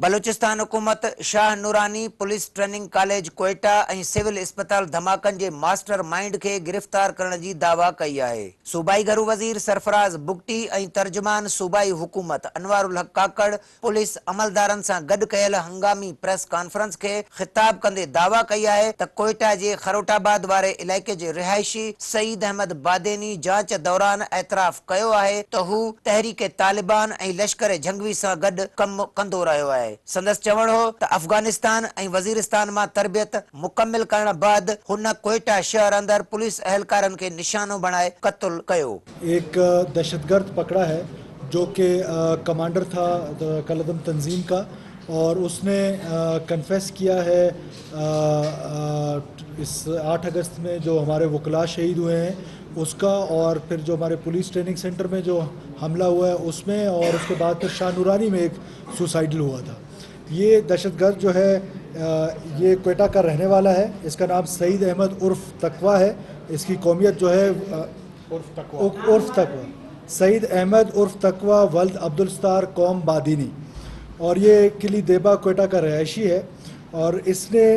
बलूचिस्तान हुकूमत शाह नूरानी police training college Quetta ऐं सिविल अस्पताल धमाकनि जे मास्टर माइंड खे गिरफ़्तार करण जी दावा कई आहे। सूबाई घरू वज़ीर सरफराज़ बुगटी ऐं तर्जुमान सूबाई हुकूमत अनवारुल हक काकड़ पुलिस अमलदारनि सां गॾु कयल हंगामी प्रेस कॉन्फ्रेंस खे ख़िताब कंदे दावा कई आहे त कोयटा जे खरोटाबाद वारे इलाइक़े जे रिहायशी सईद अहमद बादेनी जांच दौरान एतराफ़ कयो आहे त हू तहरीक तालिबान ऐं लश्कर जंगवी सां गॾु कमु कंदो रहियो आहे। संदस चवण हो त अफगानिस्तान ऐं वजीरिस्तान मां तरबियत मुकम्मिल करण बाद हुन कोयटा शहर अंदर पुलिस एहलकारन के निशानो बनाए कत्ल कयो। एक दहशतगर्द पकड़ा है जो कि कमांडर था कलदम तंजीम का, और उसने कन्फेस किया है इस 8 अगस्त में जो हमारे वकला शहीद हुए हैं उसका, और फिर जो हमारे पुलिस ट्रेनिंग सेंटर में जो हमला हुआ है उसमें, और उसके बाद फिर शाह नूरानी में एक सुसाइडल हुआ था। ये दहशतगर्द जो है ये कोयटा का रहने वाला है। इसका नाम सईद अहमद उर्फ तकवा है। इसकी कौमियत जो है उर्फ तकवा सईद अहमद उर्फ तकवा वल्द अब्दुलस्तार कौम बादीनी, और ये किली देबा कोयटा का रहायशी है। और इसने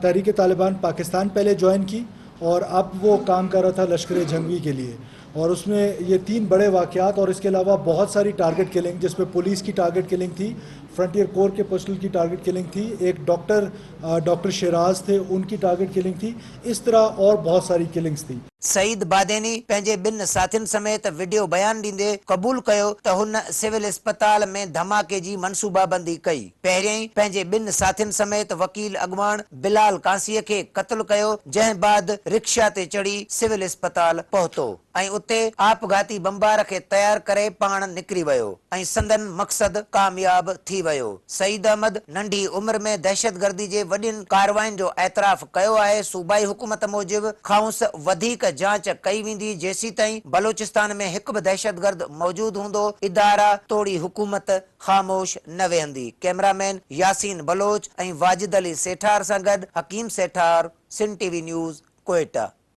तहरीक तालिबान पाकिस्तान पहले ज्वाइन की और अब वो काम कर रहा था लश्कर जंगवी के लिए, और उसमें ये 3 बड़े वाक़यात और इसके अलावा बहुत सारी टारगेट किलिंग, जिसमें पुलिस की टारगेट किलिंग थी, फ्रंटियर कोर के पर्सनल की टारगेट किलिंग थी, एक डॉक्टर शिराज थे उनकी टारगेट किलिंग थी, इस तरह और बहुत सारी किलिंग्स थी। सईद बादेनी पंहिंजे 2 साथियुनि समेत वीडियो बयान ॾींदे क़बूल कयो त हुन सिविल अस्पताल में धमाके जी मनसूबाबंदी कई। पहिरियों ई पंहिंजे 2 साथियुनि समेत वकील अॻवान बिलाल कासीअ खे क़त्ल कयो, जंहिं बाद रिक्शा ते चढ़ी सिविल अस्पताल पहुतो ऐं उते आपघाती बम्बार खे तयार करे पाण निकिरी वियो ऐं संदन मक़सद कामयाब थी वियो। सईद अहमद नंढी उम्र में दहशतगर्दी जे वॾियुनि कार्रवाइनि जो एतराफ़ कयो आहे। सूबाई हुकूमत मूजिबि खाउंस वधीक जांच कई वेंदी जेसी ताईं बलूचिस्तान में हिकु बि दहशतगर्द मौजूद हूंदो इदारा तोड़ी हुकूमत ख़ामोश न वेहंदी। कैमरामैन यासीन बलोच ऐं वाजिद अली सेठार सां गॾु हकीम सेठार, सिंध टीवी न्यूज़, कोयटा।